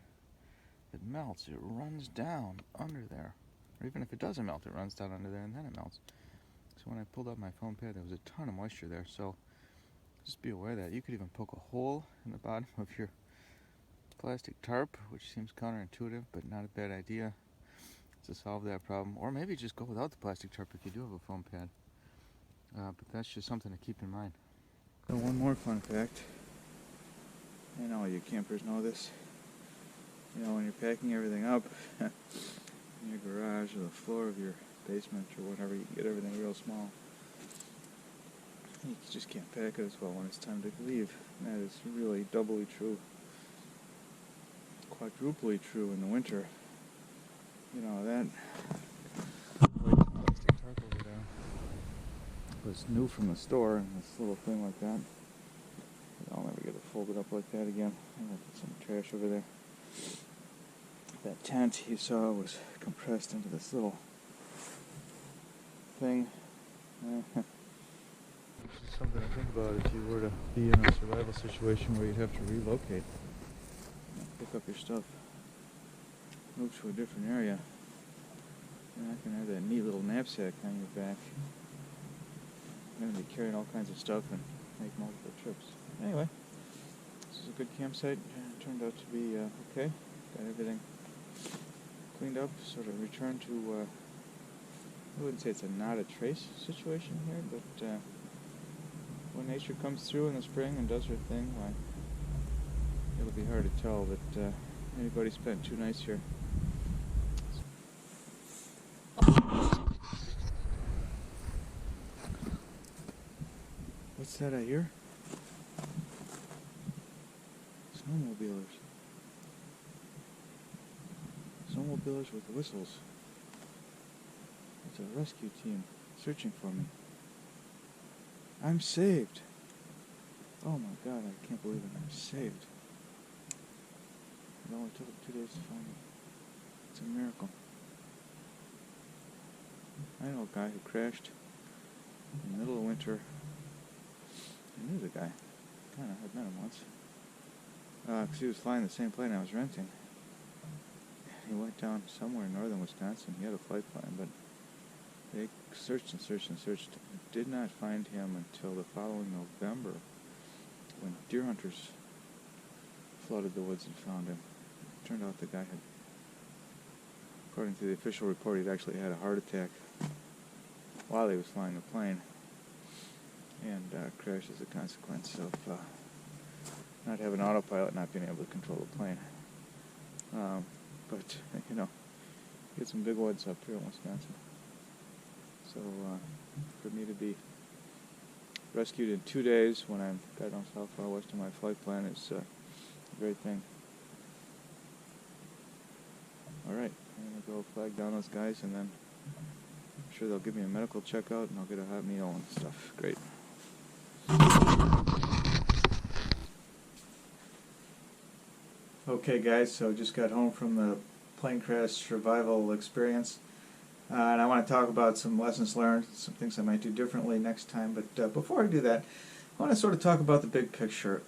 it melts. It runs down under there. Or even if it doesn't melt, it runs down under there and then it melts. So when I pulled up my foam pad, there was a ton of moisture there. So just be aware of that. You could even poke a hole in the bottom of your plastic tarp, which seems counterintuitive, but not a bad idea to solve that problem. Or maybe just go without the plastic tarp if you do have a foam pad. But that's just something to keep in mind. So one more fun fact. I know you campers know this. When you're packing everything up in your garage or the floor of your basement or whatever, you can get everything real small. You just can't pack it as well when it's time to leave. And that is really doubly true. Quadruply true in the winter. That plastic tarp over there was new from the store, and this little thing like that. I'll never get it folded up like that again. I'm gonna put some trash over there. That tent you saw was compressed into this little thing. It's something to think about if you were to be in a survival situation where you'd have to relocate. Pick up your stuff, move to a different area. You're not going to have that neat little knapsack on your back. You're going to be carrying all kinds of stuff and make multiple trips. Anyway, this is a good campsite. It turned out to be okay. Got everything cleaned up, sort of returned to, I wouldn't say it's not a trace situation here, but when nature comes through in the spring and does her thing, why, it'll be hard to tell that anybody spent 2 nights here. What's that I hear? Snowmobilers. Snowmobilers with whistles. It's a rescue team searching for me. I'm saved. Oh my God, I can't believe it. I'm saved. It only took them 2 days to find me. It's a miracle. I know a guy who crashed in the middle of winter. I knew the guy. I'd met him once. because he was flying the same plane I was renting. He went down somewhere in northern Wisconsin. He had a flight plan, but they searched and searched and searched. Did not find him until the following November, when deer hunters flooded the woods and found him. It turned out the guy had, according to the official report, he'd actually had a heart attack while he was flying the plane, and crashed as a consequence of not having autopilot, not being able to control the plane. But, you know, get some big woods up here in Wisconsin. So for me to be rescued in 2 days when I'm God knows how far west of my flight plan is a great thing. Alright, I'm going to go flag down those guys, and then I'm sure they'll give me a medical checkout and I'll get a hot meal and stuff. Great. Okay guys, so just got home from the plane crash survival experience, and I want to talk about some lessons learned, some things I might do differently next time. But before I do that, I want to sort of talk about the big picture.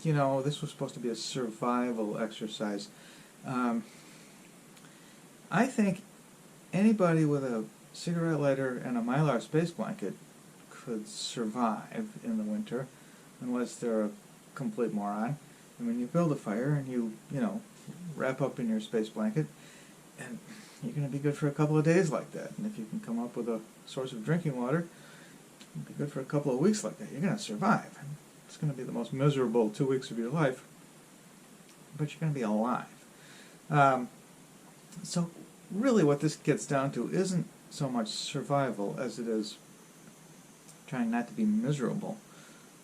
You know, this was supposed to be a survival exercise. I think anybody with a cigarette lighter and a Mylar space blanket could survive in the winter, unless they're a complete moron. I mean, you build a fire and you know, wrap up in your space blanket, and you're going to be good for a couple of days like that. And if you can come up with a source of drinking water, you'll be good for a couple of weeks like that. You're going to survive. It's going to be the most miserable 2 weeks of your life, but you're going to be alive. So really what this gets down to isn't so much survival as it is trying not to be miserable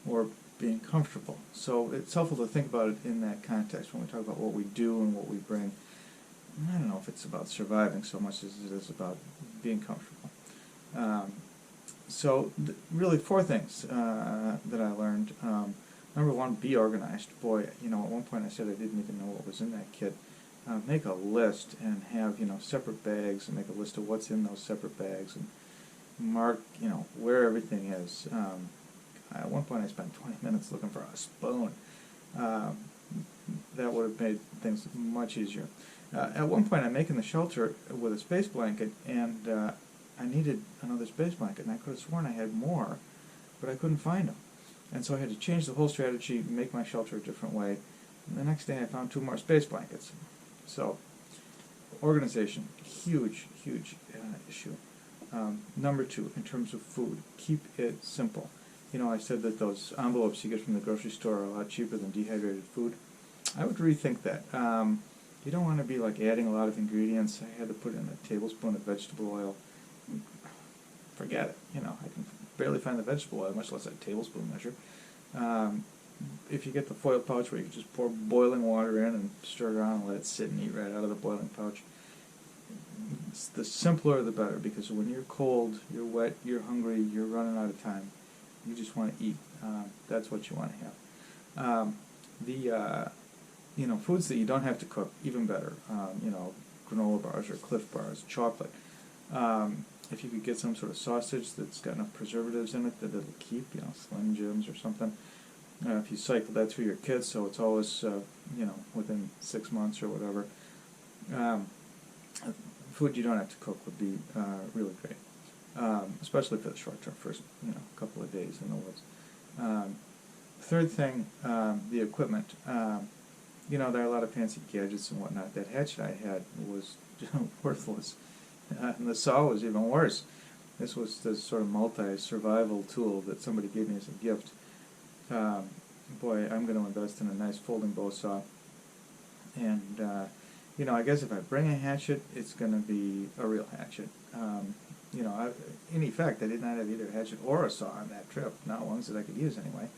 or being comfortable. So it's helpful to think about it in that context when we talk about what we do and what we bring. I don't know if it's about surviving so much as it is about being comfortable. So really 4 things that I learned. Number 1, be organized. Boy, you know, at one point I said I didn't even know what was in that kit. Make a list and have, you know, separate bags, and make a list of what's in those separate bags, and mark, you know, where everything is. At one point I spent 20 minutes looking for a spoon. That would have made things much easier. At one point I'm making the shelter with a space blanket, and I needed another space blanket, and I could have sworn I had more, but I couldn't find them. And so I had to change the whole strategy, make my shelter a different way. And the next day I found 2 more space blankets. So, organization, huge, huge issue. Number 2, in terms of food, keep it simple. You know, I said that those envelopes you get from the grocery store are a lot cheaper than dehydrated food. I would rethink that. You don't want to be like adding a lot of ingredients. I had to put in a tablespoon of vegetable oil. Forget it. You know, I can barely find the vegetable oil, much less a tablespoon measure. If you get the foil pouch where you can just pour boiling water in and stir it around and let it sit and eat right out of the boiling pouch, the simpler the better, because when you're cold, you're wet, you're hungry, you're running out of time, you just want to eat. That's what you want to have. You know, foods that you don't have to cook, even better. You know, granola bars or Cliff bars, chocolate. If you could get some sort of sausage that's got enough preservatives in it that it'll keep, you know, Slim Jims or something. If you cycle that through your kids, so it's always, you know, within 6 months or whatever. Food you don't have to cook would be really great, especially for the short term, first, you know, couple of days in the woods. Third thing, the equipment. You know, there are a lot of fancy gadgets and whatnot. That hatchet I had was worthless, and the saw was even worse. This was this sort of multi-survival tool that somebody gave me as a gift. Boy, I'm going to invest in a nice folding bow saw. And, you know, I guess if I bring a hatchet, it's going to be a real hatchet. You know, in effect, I did not have either a hatchet or a saw on that trip, not ones that I could use anyway.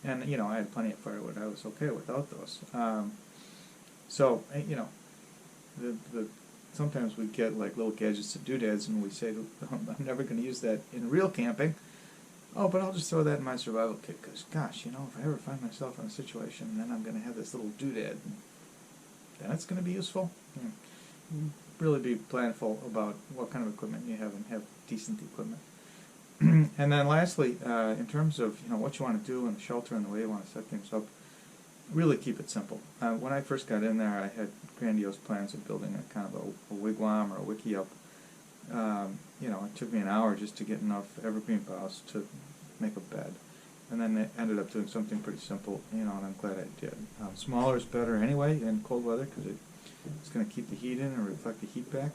And, you know, I had plenty of firewood. I was okay without those. So, you know, sometimes we get like little gadgets to doodads, and we say, I'm never going to use that in real camping. Oh, but I'll just throw that in my survival kit, because, gosh, you know, if I ever find myself in a situation, then I'm going to have this little doodad, and then it's going to be useful. Really be planful about what kind of equipment you have, and have decent equipment. And then lastly, in terms of, you know, what you want to do in the shelter and the way you want to set things up, really keep it simple. When I first got in there, I had grandiose plans of building a kind of a wigwam or a wiki up. You know, it took me an hour just to get enough evergreen boughs to make a bed. And then it ended up doing something pretty simple, you know, and I'm glad I did. Smaller is better anyway in cold weather because it's going to keep the heat in and reflect the heat back.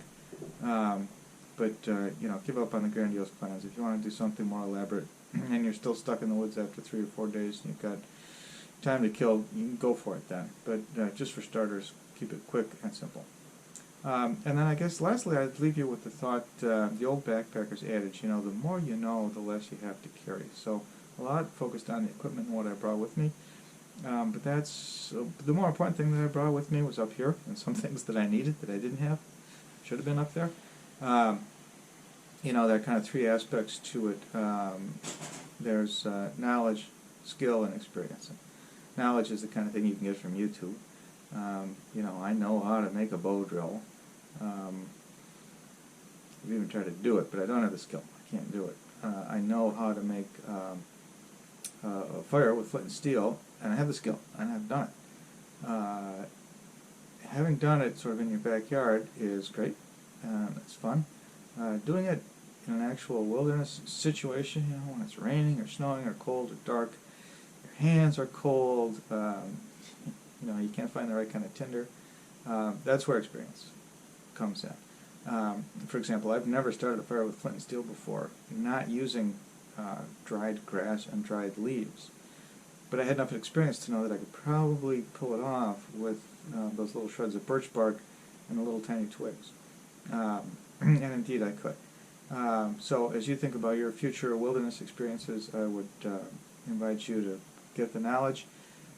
You know, give up on the grandiose plans. If you want to do something more elaborate and you're still stuck in the woods after 3 or 4 days and you've got time to kill, you can go for it then. But just for starters, keep it quick and simple. And then I guess lastly I'd leave you with the thought, the old backpacker's adage, you know, the more you know, the less you have to carry. So a lot focused on the equipment and what I brought with me. But the more important thing that I brought with me was up here, and some things that I needed that I didn't have, should have been up there. You know, there are kind of 3 aspects to it. There's knowledge, skill, and experience. Knowledge is the kind of thing you can get from YouTube. You know, I know how to make a bow drill. I've even tried to do it, but I don't have the skill. I can't do it. I know how to make a fire with flint and steel, and I have the skill, and I've done it. Having done it sort of in your backyard is great. It's fun. Doing it in an actual wilderness situation, you know, when it's raining or snowing or cold or dark, your hands are cold, you know, you can't find the right kind of tinder. That's where experience comes in. For example, I've never started a fire with flint and steel before, not using dried grass and dried leaves. But I had enough experience to know that I could probably pull it off with those little shreds of birch bark and the little tiny twigs. And indeed I could. So as you think about your future wilderness experiences, I would invite you to get the knowledge,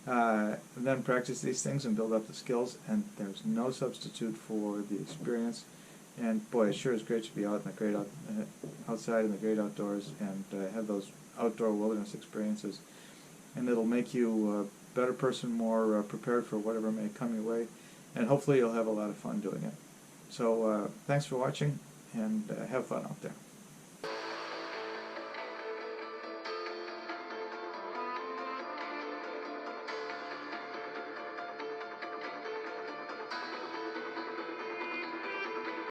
then practice these things and build up the skills, and there's no substitute for the experience. And boy, it sure is great to be out in the great outside in the great outdoors and have those outdoor wilderness experiences. And it'll make you a better person, more prepared for whatever may come your way, and hopefully you'll have a lot of fun doing it. So thanks for watching, and have fun out there.